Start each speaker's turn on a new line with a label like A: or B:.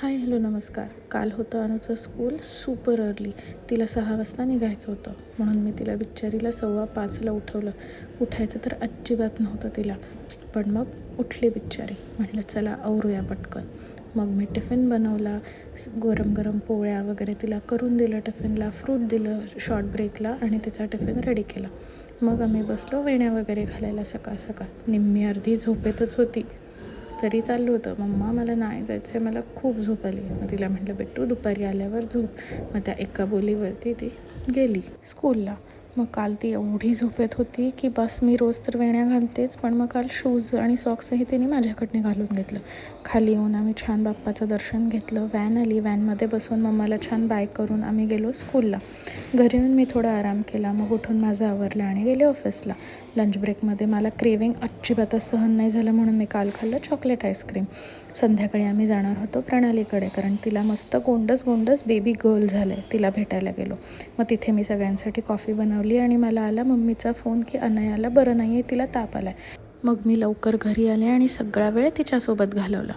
A: Hi hello नमस्कार. काल होतं अनुचं स्कूल सुपर अर्ली. तिला 6 वाजता निघायचं होतं म्हणून मी तिला बिचारीला 4:15ला उठवलं. उठायचं तर अजिबात नव्हतं तिला, पण मग उठली बिचारी. म्हटलं चला आवरूया पटकन. मग मी टिफिन बनवला, गरम गरम पोळ्या वगैरे तिला करून दिलं, टिफिनला फ्रूट दिलं शॉर्ट ब्रेकला आणि तिचा टिफिन रेडी केला. मग आम्ही बसलो वेण्या वगैरे घालायला. सकाळ सकाळ निम्मी अर्धी झोपेतच होती तरी चाललं होतं, मम्मा मला नाही जायचं आहे, मला खूप झोप आली. मग तिला म्हटलं बेटू दुपारी आल्यावर झोप. मग त्या एका बोलीवरती ती गेली स्कूलला. मग काल ती एवढी झोपेत होती की बस. मी रोज तर वेण्या घालतेच, पण मग काल शूज आणि सॉक्सही तिने माझ्याकडनं घालून घेतलं. खाली येऊन आम्ही छान बाप्पाचं दर्शन घेतलं. व्हॅन आली, व्हॅनमध्ये बसून मम्माला छान बाय करून आम्ही गेलो स्कूलला. घरी येऊन मी थोडा आराम केला. मग उठून माझं आवरलं आणि गेले ऑफिसला. लंच ब्रेकमध्ये मला क्रेविंग अजिबातच सहन नाही झालं म्हणून मी काल खाल्लं चॉकलेट आईस्क्रीम. संध्याकाळी आम्ही जाणार होतो प्रणालीकडे, कारण तिला मस्त गोंडस बेबी गर्ल झालं आहे, तिला भेटायला गेलो. मग तिथे मी सगळ्यांसाठी कॉफी बनवली आणि मला आला मम्मीचा फोन की अनयाला बरं नाही आहे, तिला ताप आला आहे. मग मी लवकर घरी आले आणि सगळा वेळ तिच्यासोबत घालवला.